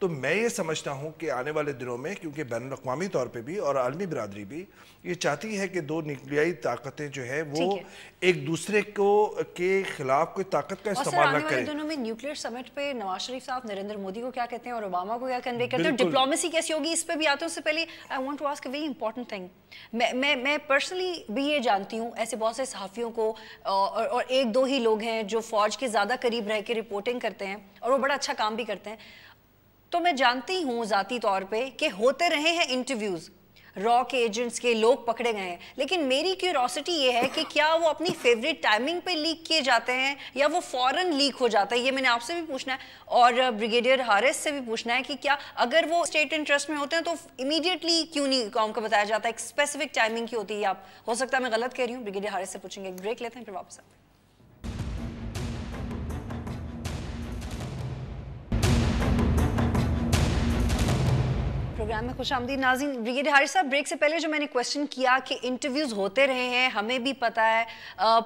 تو میں یہ سمجھتا ہوں کہ آنے والے دنوں میں کیونکہ بین الاقوامی طور پہ بھی اور عالمی برادری بھی یہ چاہتی ہے کہ دو نیوکلیائی طاقتیں جو ہے وہ ایک دوسرے کے خلاف کوئی طاقت کا استعمال نہ کریں. آنے والے دنوں میں نیوکلیئر سمٹ پہ نواز شریف صاحب نریندر مودی کو کیا کہتے ہیں اور اوباما کو کیا کنوے کرتے ہیں, ڈپلومیسی کیسی ہوگی, اس پہ بھی آتے ہیں. اس سے پہلے I want to ask a very important thing. میں پرسنلی بھی یہ جانتی ہوں ایسے بہت سے صحافیوں کو اور ایک دو ہی لوگ ہیں جو فوج کے زیادہ قریب رہ کے رپورٹنگ کرتے ہیں اور وہ بڑا اچھا کام بھی کرتے ہیں. تو میں جانتی ہوں ذاتی طور پہ کہ ہوتے رہے ہیں انٹرویوز, را کے ایجنٹس کے لوگ پکڑے گئے ہیں, لیکن میری کیوروسٹی یہ ہے کہ کیا وہ اپنی فیوریٹ ٹائمنگ پہ لیک کیے جاتے ہیں یا وہ فوراً لیک ہو جاتا ہے. یہ میں نے آپ سے بھی پوچھنا ہے اور بریگیڈیئر حارث سے بھی پوچھنا ہے کہ کیا اگر وہ اسٹیٹ انٹرسٹ میں ہوتے ہیں تو امیڈیٹلی کیوں نہیں قوم کو بتایا جاتا ہے, ایک اسپیسیفک ٹائمنگ کی ہوتی ہے. آپ ہو سکتا ہے میں غلط کہہ رہی ہوں, بریگیڈیئر حارث سے پوچھیں گے. ایک بریک لیتے ہیں پھر واپس آتے ہیں. پروگرام میں خوش آمدید ناظرین. بریگیڈیئر حارث صاحب, بریک سے پہلے جو میں نے کویسچن کیا کہ انٹرویوز ہوتے رہے ہیں, ہمیں بھی پتا ہے,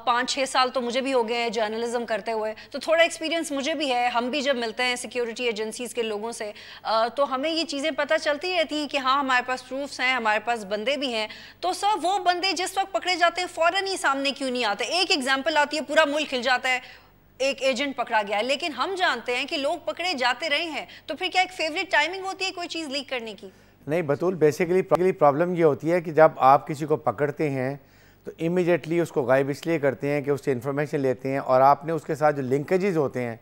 5-6 سال تو مجھے بھی ہو گئے ہیں جرنلزم کرتے ہوئے, تو تھوڑا ایکسپیرینس مجھے بھی ہے. ہم بھی جب ملتے ہیں سیکیورٹی ایجنسیز کے لوگوں سے تو ہمیں یہ چیزیں پتہ چلتی رہتی ہیں کہ ہاں ہمارے پاس پروفس ہیں, ہمارے پاس بندے بھی ہیں. تو سر وہ بندے جس وقت پکڑے جاتے ہیں فوراً ہی سامنے کیوں نہیں آتے؟ ایک ایگزامپل آتی ہے, پورا ملک ہل جاتا ہے, ایک ایجنٹ پکڑا گیا ہے, لیکن ہم جانتے ہیں کہ لوگ پکڑے جاتے رہے ہیں. تو پھر کیا ایک فیوریٹ ٹائمنگ ہوتی ہے کوئی چیز لیک کرنے کی؟ نہیں بطول, بیسیکلی پرابلم یہ ہوتی ہے کہ جب آپ کسی کو پکڑتے ہیں تو امیڈیٹلی اس کو غائب اس لیے کرتے ہیں کہ اس سے انفارمیشن لیتے ہیں اور آپ نے اس کے ساتھ جو لنکیجز ہوتے ہیں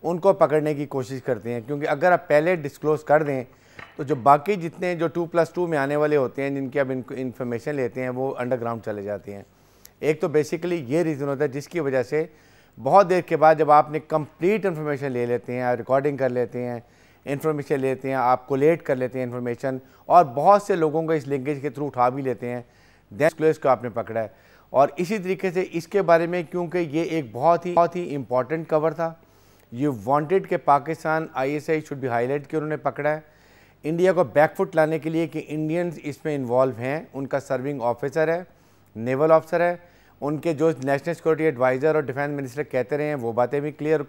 ان کو پکڑنے کی کوشش کرتے ہیں. کیونکہ اگر آپ پہلے ڈسکلوز کر دیں تو جو باقی جتنے جو 2+2 میں آنے والے ہوتے ہیں جن کی اب انفارمیشن لیتے ہیں وہ انڈر گراؤنڈ چلے جاتے ہیں. ایک تو بیسیکلی یہ ریزن ہوتا ہے جس کی وجہ سے بہت دیر کے بعد جب آپ نے کمپلیٹ انفارمیشن لے لیتے ہیں, ریکارڈنگ کر لیتے ہیں, انفارمیشن لیتے ہیں, آپ کولیٹ کر لیتے ہیں انفارمیشن اور بہت سے لوگوں کو اس لنکیج کے تھرو اٹھا بھی لیتے ہیں, دین کو آپ نے پکڑا ہے. اور اسی طریقے سے اس کے بارے میں کیونکہ یہ ایک بہت ہی امپورٹنٹ کور تھا, یو وانٹڈ کہ Pakistan ISI should be highlight کہ انہوں نے پکڑا ہے انڈیا کو بیک فٹ لانے کے لیے کہ انڈینز اس میں انوالو ہیں. ان کا سرونگ آفیسر ہے, نیول آفیسر ہے, ان کے جو نیشنل سیکورٹی ایڈوائزر اور ڈیفینس منسٹر کہتے رہے ہیں وہ باتیں بھی کلیئر,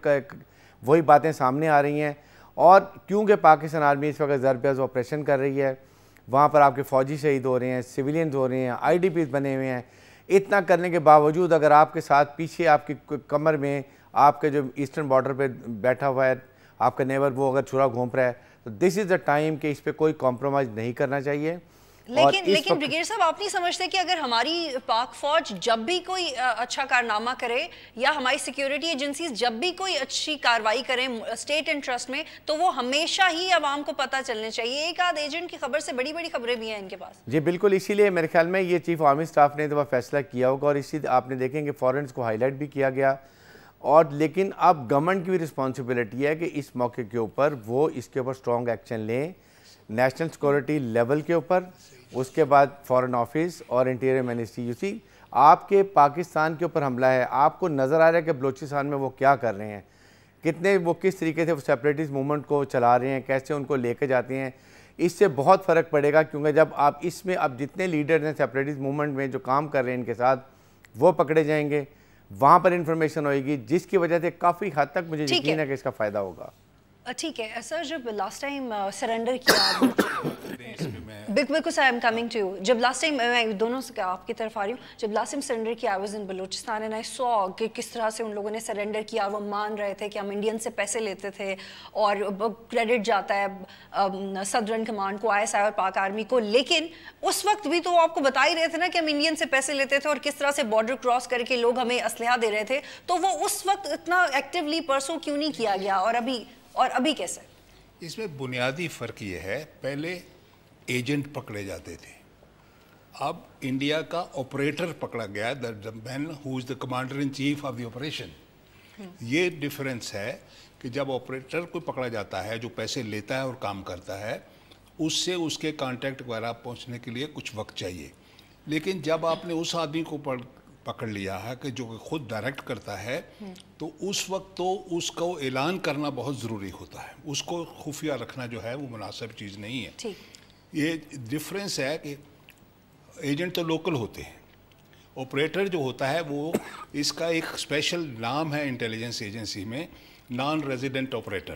وہی باتیں سامنے آ رہی ہیں. اور کیونکہ پاکستان آرمی اس وقت ضرب آپریشن کر رہی ہے, وہاں پر آپ کے فوجی شہید ہو رہے ہیں, سویلینز ہو رہے ہیں, IDPs بنے ہوئے ہیں. اتنا کرنے کے باوجود اگر آپ کے ساتھ پیچھے آپ کی کمر میں آپ کے جو ایسٹرن بارڈر پہ بیٹھا ہوا ہے آپ کا نیبر, وہ اگر چھرا گھونپ رہا ہے تو دس از دا ٹائم کہ اس پہ کوئی کمپرومائز نہیں کرنا چاہیے. لیکن بریگیڈیئر صاحب آپ نہیں سمجھتے کہ اگر ہماری پاک فوج جب بھی کوئی اچھا کارنامہ کرے یا ہماری سیکیورٹی ایجنسیز جب بھی کوئی اچھی کاروائی کریں اسٹیٹ انٹرسٹ میں تو وہ ہمیشہ ہی عوام کو پتہ چلنے چاہیے؟ ایک آدھ ایجنٹ کی خبر سے بڑی بڑی خبریں بھی ہیں ان کے پاس. جی بالکل, اسی لیے میرے خیال میں یہ چیف آرمی سٹاف نے تو فیصلہ کیا ہوگا اور اسی آپ نے دیکھیں کہ فورنز کو ہائی لائٹ بھی کیا گیا. اور لیکن اب گورنمنٹ کی بھی رسپانسبلٹی ہے کہ اس موقع کے اوپر وہ اس کے اوپر سٹرونگ ایکشن لیں, نیشنل سیکورٹی لیول کے اوپر, اس کے بعد فارن آفس اور انٹیریئر منسٹری. یو سی آپ کے پاکستان کے اوپر حملہ ہے, آپ کو نظر آ رہا ہے کہ بلوچستان میں وہ کیا کر رہے ہیں, کتنے وہ کس طریقے سے وہ سیپریٹسٹ موومنٹ کو چلا رہے ہیں, کیسے ان کو لے کے جاتے ہیں. اس سے بہت فرق پڑے گا کیونکہ جب آپ اس میں اب جتنے لیڈرز ہیں سیپریٹسٹ موومنٹ میں جو کام کر رہے ہیں ان کے ساتھ وہ پکڑے جائیں گے, وہاں پر انفارمیشن ہوئے گی جس کی وجہ سے کافی حد تک مجھے یقین ہے کہ اس کا فائدہ ہوگا. ٹھیک ہے سر, جب لاسٹ ٹائم سرنڈر کیا بالکل sir, I am coming to you. جب لاسٹ ٹائم میں دونوں سے آپ کی طرف آ رہی ہوں, جب لاسٹ ٹائم سرنڈر کیا, I was in Balochistan and I saw کہ کس طرح سے ان لوگوں نے سرنڈر کیا. وہ مان رہے تھے کہ ہم انڈین سے پیسے لیتے تھے اور کریڈٹ جاتا ہے صدرن کمانڈ کو, ISI اور پاک آرمی کو, لیکن اس وقت بھی تو وہ آپ کو بتا ہی رہے تھے نا کہ ہم انڈین سے پیسے لیتے تھے اور کس طرح سے بارڈر کراس کر کے لوگ ہمیں اسلحہ دے رہے تھے. تو وہ اس وقت اتنا ایکٹیولی پرسو کیوں نہیں کیا گیا اور ابھی کیسے؟ اس میں بنیادی فرق یہ ہے, پہلے ایجنٹ پکڑے جاتے تھے, اب انڈیا کا آپریٹر پکڑا گیا, the man who is the commander in chief of the operation. یہ ڈیفرنس ہے کہ جب آپریٹر کوئی پکڑا جاتا ہے جو پیسے لیتا ہے اور کام کرتا ہے, اس سے اس کے کانٹیکٹ وغیرہ پہنچنے کے لیے کچھ وقت چاہیے. لیکن جب آپ نے اس آدمی کو پکڑ لیا ہے کہ جو خود ڈائریکٹ کرتا ہے, تو اس وقت تو اس کو اعلان کرنا بہت ضروری ہوتا ہے, اس کو خفیہ رکھنا جو ہے وہ مناسب چیز نہیں ہے. یہ ڈفرینس ہے کہ ایجنٹ تو لوکل ہوتے ہیں, آپریٹر جو ہوتا ہے وہ اس کا ایک اسپیشل نام ہے انٹیلیجنس ایجنسی میں, non resident operator.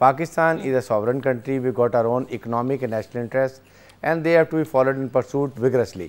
Pakistan is a sovereign country. We got our own economic and national interests, and they have to be followed and pursued vigorously.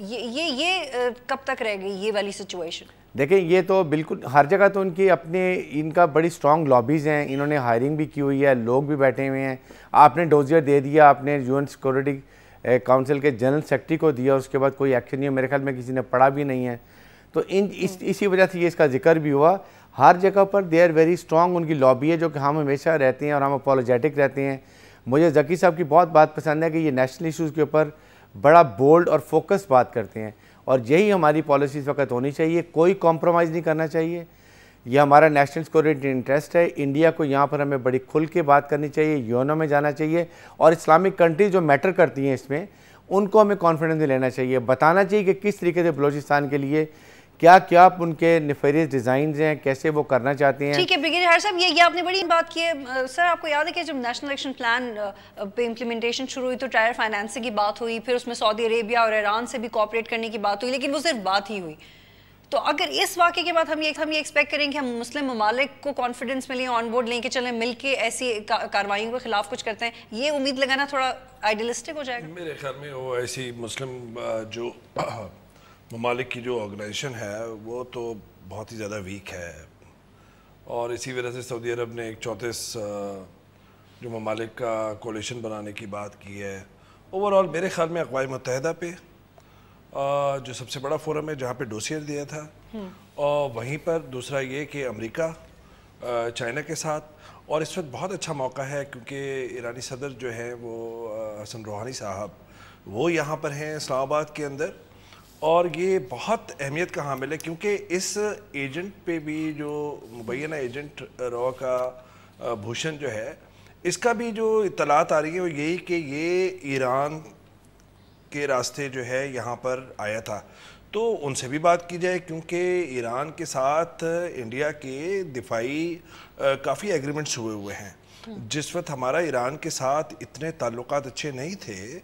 یہ کب تک رہ گئی یہ والی سچویشن؟ دیکھیں یہ تو بالکل ہر جگہ تو ان کا بڑی سٹرونگ لابیز ہیں, انہوں نے ہائرنگ بھی کی ہوئی ہے, لوگ بھی بیٹھے ہوئے ہیں. آپ نے ڈوزیئر دے دیا, آپ نے UN سیکورٹی کاؤنسل کے جنرل سیکرٹری کو دیا, اس کے بعد کوئی ایکشن نہیں ہے, میرے خیال میں کسی نے پڑھا بھی نہیں ہے. تو اسی وجہ سے یہ اس کا ذکر بھی ہوا. ہر جگہ پر دے آر ویری سٹرونگ, ان کی لابی ہے جو کہ ہم ہمیشہ رہتے ہیں اور ہم اپولوجیٹک رہتے ہیں. مجھے ذکی صاحب کی بہت بات پسند ہے کہ یہ نیشنل ایشوز کے اوپر بڑا بولڈ اور فوکس بات کرتے ہیں, اور یہی ہماری پالیسی اس وقت ہونی چاہیے. کوئی کمپرومائز نہیں کرنا چاہیے. یہ ہمارا نیشنل سیکورٹی انٹرسٹ ہے. انڈیا کو یہاں پر ہمیں بڑی کھل کے بات کرنی چاہیے, یونو میں جانا چاہیے, اور اسلامک کنٹریز جو میٹر کرتی ہیں اس میں ان کو ہمیں کانفیڈنس میں لینا چاہیے. بتانا چاہیے کہ کس طریقے سے بلوچستان کے لیے کیا کیا ان کے نیفیریس ڈیزائنز ہیں, کیسے وہ کرنا چاہتے ہیں. ٹھیک ہے برگیڈیئر حارث صاحب, یہ آپ نے بڑی بات کی ہے. سر آپ کو یاد ہے کہ جب نیشنل ایکشن پلان پہ امپلیمنٹیشن شروع ہوئی تو ٹائر فائنانسنگ کی بات ہوئی, پھر اس میں سعودی عربیہ اور ایران سے بھی کوآپریٹ کرنے کی بات ہوئی, لیکن وہ صرف بات ہی ہوئی. تو اگر اس واقعے کے بعد ہم یہ ایکسپیکٹ کریں کہ ہم مسلم ممالک کو کانفیڈنس میں لیں, آن بورڈ لیں کہ چلیں مل کے ایسی کارروائیوں کے خلاف کچھ کرتے ہیں, یہ امید لگانا تھوڑا آئیڈیلسٹک ہو جائے گا؟ میرے خیال میں وہ ایسی مسلم جو ممالک کی جو آرگنائزیشن ہے وہ تو بہت ہی زیادہ ویک ہے, اور اسی وجہ سے سعودی عرب نے ایک 34 جو ممالک کا کولیشن بنانے کی بات کی ہے. اوورآل میرے خیال میں اقوام متحدہ پہ جو سب سے بڑا فورم ہے جہاں پہ ڈوسیئر دیا تھا, اور وہیں پر دوسرا یہ کہ امریکہ چائنا کے ساتھ, اور اس وقت بہت اچھا موقع ہے کیونکہ ایرانی صدر جو ہیں وہ حسن روحانی صاحب وہ یہاں پر ہیں اسلام آباد کے اندر, اور یہ بہت اہمیت کا حامل ہے کیونکہ اس ایجنٹ پہ بھی جو مبینہ ایجنٹ رو کا بھوشن جو ہے, اس کا بھی جو اطلاعات آ رہی ہیں وہ یہی کہ یہ ایران کے راستے جو ہے یہاں پر آیا تھا. تو ان سے بھی بات کی جائے کیونکہ ایران کے ساتھ انڈیا کے دفاعی کافی ایگریمنٹس ہوئے ہیں. جس وقت ہمارا ایران کے ساتھ اتنے تعلقات اچھے نہیں تھے,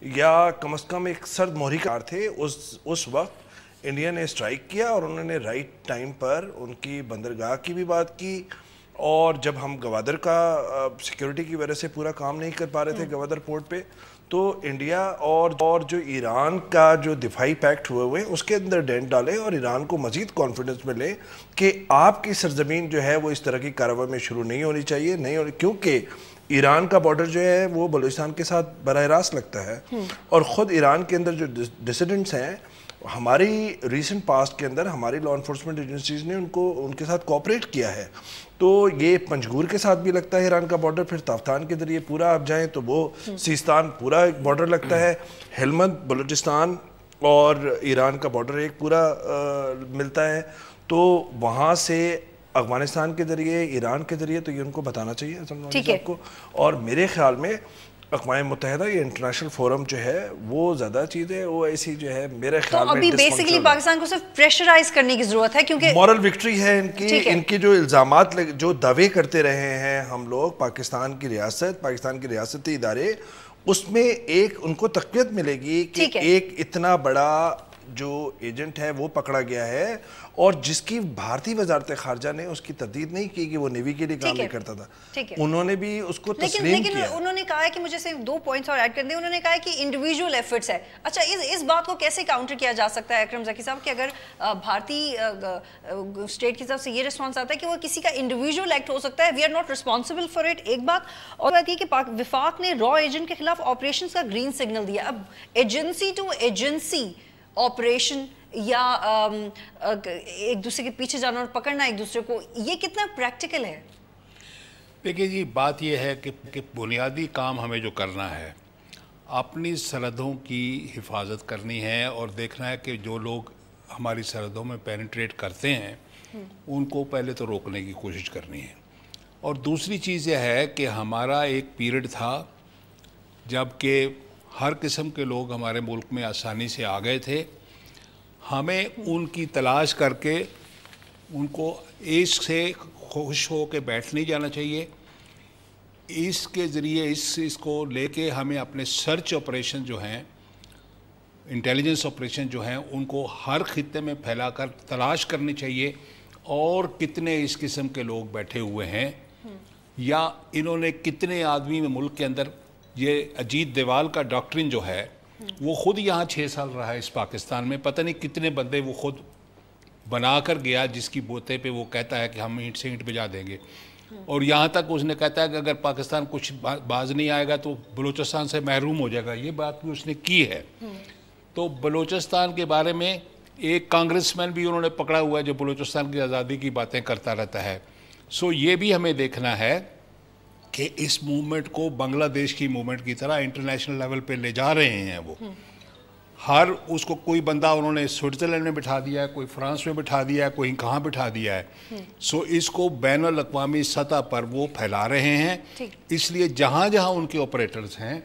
یا کم از کم ایک سرد مہری کار تھے, اس وقت انڈیا نے اسٹرائک کیا اور انہوں نے رائٹ ٹائم پر ان کی بندرگاہ کی بھی بات کی. اور جب ہم گوادر کا سیکیورٹی کی وجہ سے پورا کام نہیں کر پا رہے تھے گوادر پورٹ پہ, تو انڈیا اور جو ایران کا جو دفاعی پیکٹ ہوئے اس کے اندر ڈینٹ ڈالے اور ایران کو مزید کانفیڈنس میں لے کہ آپ کی سرزمین جو ہے وہ اس طرح کی کارروائی میں شروع نہیں ہونی چاہیے, کیونکہ ایران کا بارڈر جو ہے وہ بلوچستان کے ساتھ براہ راست لگتا ہے, اور خود ایران کے اندر جو ڈسیڈنٹس ہیں ہماری ریسنٹ پاسٹ کے اندر ہماری لا انفورسمنٹ ایجنسیز نے ان کے ساتھ کوآپریٹ کیا ہے. تو یہ پنجگور کے ساتھ بھی لگتا ہے ایران کا بارڈر, پھر تافتان کے ذریعے پورا آپ جائیں تو وہ سیستان پورا ایک بارڈر لگتا ہے, ہلمند بلوچستان اور ایران کا بارڈر ایک پورا ملتا ہے. تو وہاں سے افغانستان کے ذریعے ایران کے ذریعے تو یہ ان کو بتانا چاہیے صاحب کو. اور میرے خیال میں اقوام متحدہ یہ انٹرنیشنل فورم جو ہے وہ زیادہ چیز ہے, وہ ایسی جو ہے میرے خیال میں ابھی بیسیکلی پاکستان کو صرف پریشرائز کرنے کی ضرورت ہے, کیونکہ مورل وکٹری ہے ان کی جو الزامات جو دعوے کرتے رہے ہیں ہم لوگ, پاکستان کی ریاستی ادارے, اس میں ایک ان کو تقویت ملے گی کہ ایک اتنا بڑا جو ایجنٹ ہے وہ پکڑا گیا ہے, اور جس کی بھارتی وزارت خارجہ نے اس کی تردید نہیں کی کہ وہ نیوی کے لیے کام نہیں کرتا تھا, انہوں نے بھی اس کو تسلیم کیا. لیکن انہوں نے کہا ہے کہ مجھے صرف 2 پوائنٹس اور ایڈ کر دیں. انہوں نے کہا ہے کہ انڈیویجول ایفرٹس ہے. اچھا, اس بات کو کیسے کاؤنٹر کیا جا سکتا ہے اکرم ذکی صاحب کہ اگر بھارتی اسٹیٹ کی طرف سے یہ رسپانس آتا ہے کہ وہ کسی کا انڈیویجول ایکٹ ہو سکتا ہے, we are not responsible for it, ایک بات. اور بات یہ کہ وفاق نے را ایجنٹ کے خلاف آپریشنز کا گرین سگنل دیا. اب ایجنسی ٹو ایجنسی آپریشن یا ایک دوسرے کے پیچھے جانا اور پکڑنا ایک دوسرے کو, یہ کتنا پریکٹیکل ہے؟ دیکھیے جی, بات یہ ہے کہ بنیادی کام ہمیں جو کرنا ہے اپنی سرحدوں کی حفاظت کرنی ہے, اور دیکھنا ہے کہ جو لوگ ہماری سرحدوں میں پینیٹریٹ کرتے ہیں ان کو پہلے تو روکنے کی کوشش کرنی ہے. اور دوسری چیز یہ ہے کہ ہمارا ایک پیریڈ تھا جب کہ ہر قسم کے لوگ ہمارے ملک میں آسانی سے آ گئے تھے, ہمیں ان کی تلاش کر کے ان کو عشق سے خوش ہو کے بیٹھ نہیں جانا چاہیے. اس کے ذریعے اس کو لے کے ہمیں اپنے سرچ آپریشن جو ہیں, انٹیلیجنس آپریشن جو ہیں, ان کو ہر خطے میں پھیلا کر تلاش کرنی چاہیے, اور کتنے اس قسم کے لوگ بیٹھے ہوئے ہیں, یا انہوں نے کتنے آدمی میں ملک کے اندر. یہ اجیت دیوال کا ڈاکٹرن جو ہے وہ خود یہاں 6 سال رہا ہے اس پاکستان میں, پتہ نہیں کتنے بندے وہ خود بنا کر گیا جس کی بوتے پہ وہ کہتا ہے کہ ہم اینٹ سے اینٹ بجا دیں گے, اور یہاں تک اس نے کہتا ہے کہ اگر پاکستان کچھ باز نہیں آئے گا تو بلوچستان سے محروم ہو جائے گا, یہ بات بھی اس نے کی ہے. تو بلوچستان کے بارے میں ایک کانگریس مین بھی انہوں نے پکڑا ہوا ہے جو بلوچستان کی آزادی کی باتیں کرتا رہتا ہے. سو یہ بھی ہمیں دیکھنا ہے کہ اس موومنٹ کو بنگلہ دیش کی موومنٹ کی طرح انٹرنیشنل لیول پہ لے جا رہے ہیں. وہ ہر اس کو کوئی بندہ انہوں نے سوئٹزرلینڈ میں بٹھا دیا ہے, کوئی فرانس میں بٹھا دیا ہے, کوئی کہاں بٹھا دیا ہے. سو اس کو بین الاقوامی سطح پر وہ پھیلا رہے ہیں. اس لیے جہاں جہاں ان کے آپریٹرز ہیں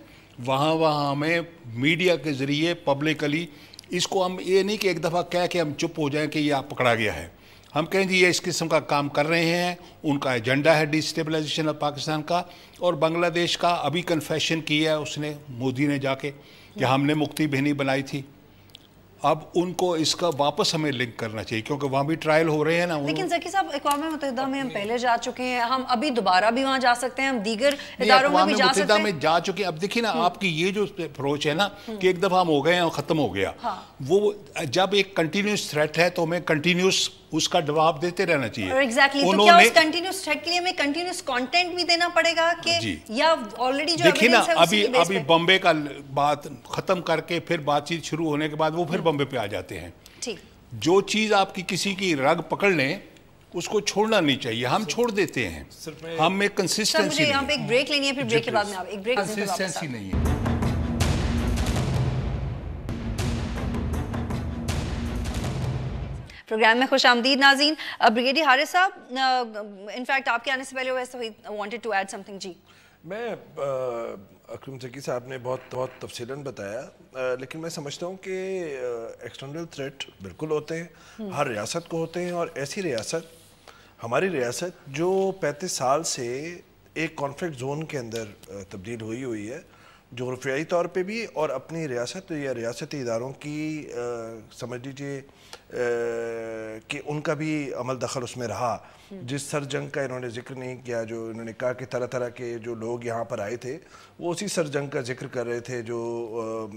وہاں وہاں ہمیں میڈیا کے ذریعے پبلکلی اس کو ہم یہ نہیں کہ ایک دفعہ کہہ کے ہم چپ ہو جائیں کہ یہ آپ پکڑا گیا ہے, ہم کہیں جی یہ اس قسم کا کام کر رہے ہیں. ان کا ایجنڈا ہے ڈی اسٹیبلائزیشن آف پاکستان کا, اور بنگلہ دیش کا ابھی کنفیشن کیا ہے اس نے, مودی نے جا کے, کہ ہم نے مکتی بہنی بنائی تھی. اب ان کو اس کا واپس ہمیں لنک کرنا چاہیے کیونکہ وہاں بھی ٹرائل ہو رہے ہیں نا. لیکن ذکی صاحب اقوام متحدہ میں ہم پہلے جا چکے ہیں, ہم ابھی دوبارہ بھی وہاں جا سکتے ہیں, ہم دیگر اداروں میں بھی جا سکتے ہیں. اقوام متحدہ میں جا چکے ہیں. اب دیکھیں نا آپ کی یہ جو اپروچ ہے نا کہ ایک دفعہ ہم ہو گئے ہیں اور ختم ہو گیا, وہ جب ایک کنٹینیوس تھریٹ ہے تو ہمیں کنٹینیوس اس کا جواب دیتے رہنا چاہیے. ایگزیکٹلی, تو کیا اس کنٹینیوس تھریٹ کے لیے ہمیں کنٹینیوس کانٹینٹ بھی دینا پڑے گا کہ یا آلریڈی جو دیکھیں نا ابھی بمبے کا بات ختم کر کے پھر بات چیت شروع ہونے کے بعد وہ پھر بمبے پہ آ جاتے ہیں. جو چیز آپ کی کسی کی رگ پکڑ لیں اس کو چھوڑنا نہیں چاہیے, ہم چھوڑ دیتے ہیں. ہم ایک کنسسٹنسی یہاں پہ ایک بریک لینی ہے, پھر بریک کے بعد میں آپ ایک بریک کنسسٹنسی نہیں ہے. پروگرام میں خوش آمدید ناظرین. بریگیڈیئر حارث صاحب, انفیکٹ آپ کے آنے سے پہلے wanted to add something. جی میں اکرم ذکی صاحب نے بہت تفصیلاً بتایا, لیکن میں سمجھتا ہوں کہ ایکسٹرنل تھریٹ بالکل ہوتے ہیں, ہر ریاست کو ہوتے ہیں, اور ایسی ریاست ہماری ریاست جو 35 سال سے ایک کانفلکٹ زون کے اندر تبدیل ہوئی ہے, جغرافیائی طور پہ بھی, اور اپنی ریاست یا ریاستی اداروں کی سمجھ لیجیے کہ ان کا بھی عمل دخل اس میں رہا. جس سر جنگ کا انہوں نے ذکر نہیں کیا, جو انہوں نے کہا کہ طرح طرح کے جو لوگ یہاں پر آئے تھے وہ اسی سر جنگ کا ذکر کر رہے تھے جو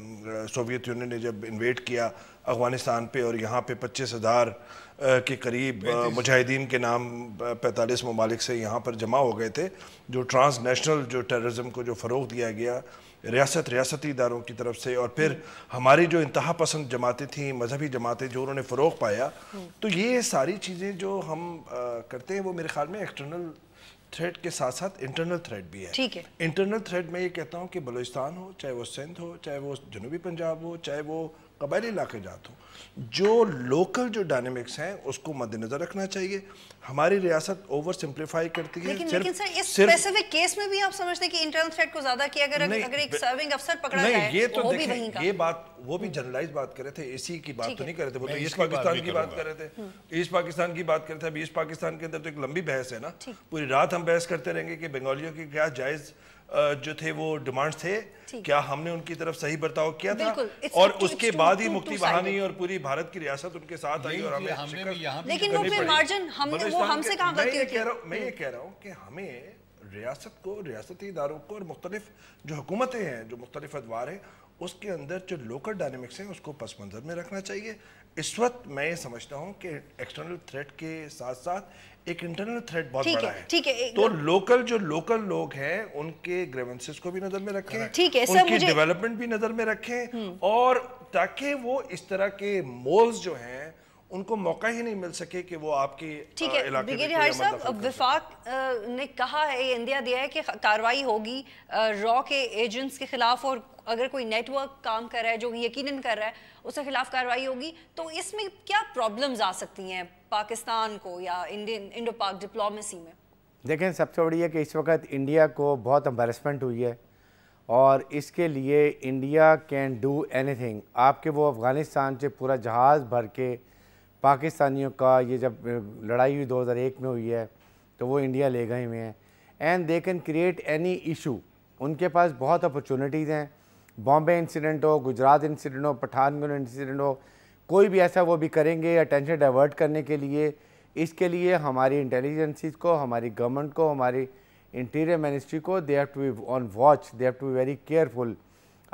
سوویت یونین نے جب انویٹ کیا افغانستان پہ, اور یہاں پہ 25,000 کے قریب مجاہدین کے نام 45 ممالک سے یہاں پر جمع ہو گئے تھے. جو ٹرانس نیشنل جو ٹیررزم کو جو فروغ دیا گیا ریاستی اداروں کی طرف سے, اور پھر ہماری جو انتہا پسند جماعتیں تھیں, مذہبی جماعتیں, جو انہوں نے فروغ پایا, تو یہ ساری چیزیں جو ہم کرتے ہیں وہ میرے خیال میں ایکسٹرنل تھریٹ کے ساتھ ساتھ انٹرنل تھریٹ بھی ہے. ٹھیک ہے, انٹرنل تھریٹ میں یہ کہتا ہوں کہ بلوچستان ہو, چاہے وہ سندھ ہو, چاہے وہ جنوبی پنجاب ہو, چاہے وہ قبائلی علاقے جات ہوں, جو لوکل جو ڈائنامکس ہیں اس کو مد نظر رکھنا چاہیے. ہماری ریاست اوور سمپلیفائی کرتی ہے. لیکن سر اس اسپیسیفک کیس میں بھی آپ سمجھتے ہیں کہ انٹرنل تھریٹ کو زیادہ کیا, اگر ایک سرونگ افسر پکڑا جائے یہ تو وہ بھی وہیں کا. یہ بات وہ بھی جنرلائز بات کر رہے تھے, اسی کی بات تو نہیں کر رہے تھے, وہ تو ایسٹ پاکستان کی بات کر رہے تھے, ایسٹ پاکستان کی بات کر رہے تھے. اب ایسٹ پاکستان کے اندر تو ایک لمبی بحث ہے نا, پوری رات ہم بحث کرتے رہیں گے کہ بنگالیوں کی کیا جائز جو تھے وہ ڈیمانڈز تھے, کیا ہم نے ان کی طرف صحیح برتاؤ کیا تھا, اور اس کے بعد ہی مکتی بہانی اور پوری بھارت کی ریاست ان کے ساتھ آئی, اور ہمیں لیکن وہ پھر مارجن وہ ہم سے کہاں غلطی ہوتی ہے. میں یہ کہہ رہا ہوں کہ ہمیں ریاست کو, ریاستی اداروں کو, اور مختلف جو حکومتیں ہیں, جو مختلف ادوار ہیں, اس کے اندر جو لوکل ڈائنامکس ہیں اس کو پس منظر میں رکھنا چاہیے. اس وقت میں یہ سمجھتا ہوں کہ ایکسٹرنل تھریٹ کے ساتھ ساتھ ایک انٹرنل تھریٹ بہت بڑا ہے. تو جو لوکل لوگ ہیں ان کے گریونسز کو بھی نظر میں رکھیں, ان کی ڈیولپمنٹ بھی نظر میں رکھیں, اور تاکہ وہ اس طرح کے مولز جو ہیں ان کو موقع ہی نہیں مل سکے کہ وہ آپ کے علاقے میں. بریگیڈیئر حارث صاحب, وفاق نے کہا ہے, اندیا دیا ہے کہ کارروائی ہوگی را کے ایجنٹس کے خلاف, اور اگر کوئی نیٹ ورک کام کر رہا ہے جو یقیناً کر رہا ہے اس کے خلاف کارروائی ہوگی. تو اس میں کیا پرابلمز آ سکتی ہیں پاکستان کو یا انڈو پاک ڈپلومیسی میں؟ دیکھیں, سب سے بڑی ہے کہ اس وقت انڈیا کو بہت امبیرسمنٹ ہوئی ہے, اور اس کے لیے India can do any thing. آپ کے وہ افغانستان سے پورا جہاز بھر کے پاکستانیوں کا, یہ جب لڑائی ہوئی 2001 میں ہوئی ہے تو وہ انڈیا لے گئے ہوئے ہیں, and they can create any issue. ان کے پاس بہت اپرچونیٹیز ہیں. بامبے انسیڈنٹ ہو, گجرات انسیڈنٹ ہو, پٹھان کوٹ انسیڈنٹ ہو, کوئی بھی ایسا وہ بھی کریں گے اٹینشن ڈائیورٹ کرنے کے لیے. اس کے لیے ہماری انٹیلیجنسیز کو, ہماری گورنمنٹ کو, ہماری انٹیریئر منسٹری کو, they have to be on watch, they have to be very careful.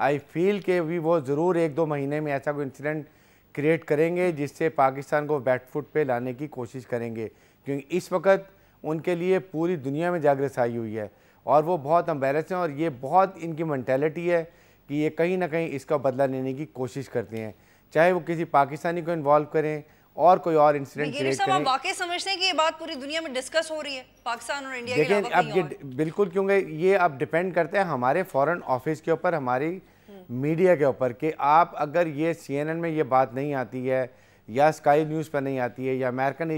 I feel کہ وہ ضرور 1-2 مہینے میں ایسا کوئی انسیڈنٹ کریٹ کریں گے جس سے پاکستان کو بیک فٹ پہ لانے کی کوشش کریں گے، کیونکہ اس وقت ان کے لیے پوری دنیا میں جاگ رسائی ہوئی ہے اور وہ بہت امبیرس ہیں، اور یہ بہت ان کی مینٹیلٹی ہے کہ یہ کہیں نہ کہیں اس کا بدلہ لینے کی کوشش کرتے ہیں، چاہے وہ کسی پاکستانی کو انوالو کریں اور کوئی اور انسیڈنٹ کریٹ کریں۔ آپ واقعی سمجھتے ہیں کہ یہ بات پوری دنیا میں ڈسکس ہو رہی ہے پاکستان اور انڈیا کے دیکھیں علاوہ اب کہیں یہ اور؟ بالکل، کیونکہ یہ اب ڈیپینڈ کرتا ہے ہمارے فورن آفس کے اوپر، ہماری میڈیا کے اوپر، کہ آپ اگر یہ CNN میں یہ بات نہیں آتی ہے یا اسکائی نیوز پہ نہیں آتی ہے یا امریکن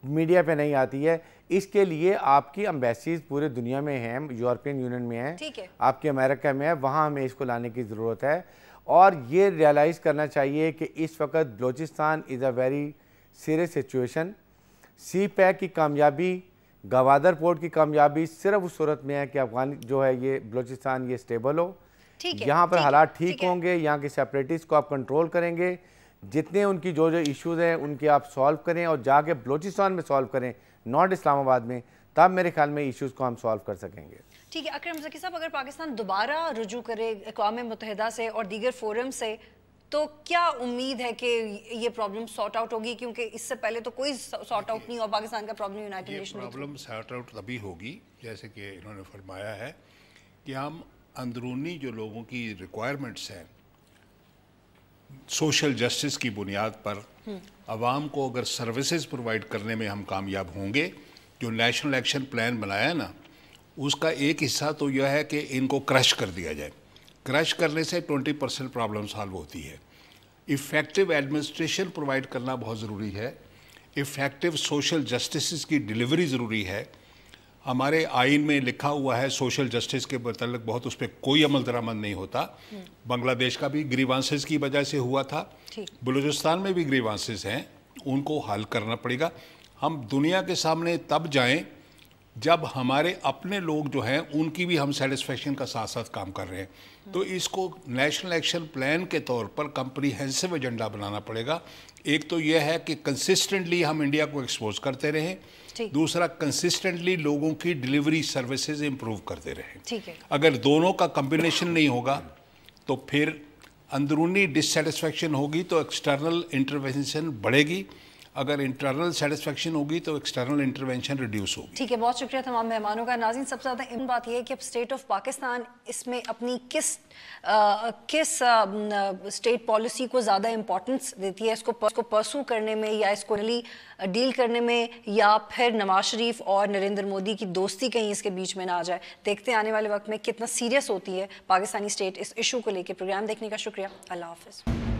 میڈیا پہ نہیں آتی ہے، اس کے لیے آپ کی امبیسیز پورے دنیا میں ہیں، یورپین یونین میں ہیں، آپ کے امریکہ میں ہے، وہاں ہمیں اس کو لانے کی ضرورت ہے۔ اور یہ ریئلائز کرنا چاہیے کہ اس وقت Balochistan is a very serious situation. CPEC کی کامیابی، گوادر پورٹ کی کامیابی صرف اس صورت میں ہے کہ افغان جو ہے یہ بلوچستان یہ سٹیبل ہو، یہاں پر حالات ٹھیک ہوں گے، یہاں کے سیپریٹسٹ کو آپ کنٹرول کریں گے، جتنے ان کی جو ایشوز ہیں ان کے آپ سالو کریں اور جا کے بلوچستان میں سالو کریں، ناٹ اسلام آباد میں، تب میرے خیال میں ایشوز کو ہم سالو کر سکیں گے۔ ٹھیک ہے اکرم ذکی صاحب، اگر پاکستان دوبارہ رجوع کرے اقوام متحدہ سے اور دیگر فورم سے تو کیا امید ہے کہ یہ پرابلم سارٹ آؤٹ ہوگی؟ کیونکہ اس سے پہلے تو کوئی سارٹ آؤٹ نہیں ہوا پاکستان کا پرابلم یونائٹڈ نیشن میں۔ یہ پرابلم سارٹ آؤٹ تبھی ہوگی جیسے کہ انہوں نے فرمایا ہے کہ ہم اندرونی جو لوگوں کی ریکوائرمنٹس ہیں سوشل جسٹس کی بنیاد پر عوام کو اگر سروسز پرووائڈ کرنے میں ہم کامیاب ہوں گے، جو نیشنل ایکشن پلان بنایا ہے نا، اس کا ایک حصہ تو یہ ہے کہ ان کو کرش کر دیا جائے۔ کرش کرنے سے 20% پرابلم سالو ہوتی ہے۔ ایفیکٹو ایڈمنسٹریشن پرووائڈ کرنا بہت ضروری ہے، ایفیکٹو سوشل جسٹسز کی ڈیلیوری ضروری ہے۔ ہمارے آئین میں لکھا ہوا ہے سوشل جسٹس کے متعلق بہت، اس پہ کوئی عمل درآمد نہیں ہوتا۔ بنگلہ دیش کا بھی گریوانسز کی وجہ سے ہوا تھا، بلوچستان میں بھی گریوانسز ہیں، ان کو حل کرنا پڑے گا۔ ہم دنیا کے سامنے تب جائیں جب ہمارے اپنے لوگ جو ہیں ان کی بھی ہم سیٹسفیکشن کا ساتھ ساتھ کام کر رہے ہیں۔ تو اس کو نیشنل ایکشن پلان کے طور پر کمپریہنسو ایجنڈا بنانا پڑے گا۔ ایک تو یہ ہے کہ کنسسٹنٹلی ہم انڈیا کو ایکسپوز کرتے رہیں، دوسرا کنسسٹنٹلی لوگوں کی ڈیلیوری سروسز امپروو کرتے رہیں۔ اگر دونوں کا کمبینیشن نہیں ہوگا تو پھر اندرونی ڈسسیٹسفیکشن ہوگی تو ایکسٹرنل انٹروینشن بڑھے گی، اگر انٹرنل سیٹسفیکشن ہوگی تو ایکسٹرنل انٹروینشن ریڈیوس ہوگی۔ ٹھیک ہے، بہت شکریہ تمام مہمانوں کا۔ ناظرین، سب سے زیادہ اہم بات یہ ہے کہ اب اسٹیٹ آف پاکستان اس میں اپنی کس اسٹیٹ پالیسی کو زیادہ امپورٹنس دیتی ہے، اس کو پرسو کرنے میں یا اس کو ڈیل کرنے میں، یا پھر نواز شریف اور نریندر مودی کی دوستی کہیں اس کے بیچ میں نہ آ جائے۔ دیکھتے ہیں آنے والے وقت میں کتنا سیریس ہوتی ہے پاکستانی اسٹیٹ اس ایشو کو لے کے۔ پروگرام دیکھنے کا شکریہ، اللہ حافظ۔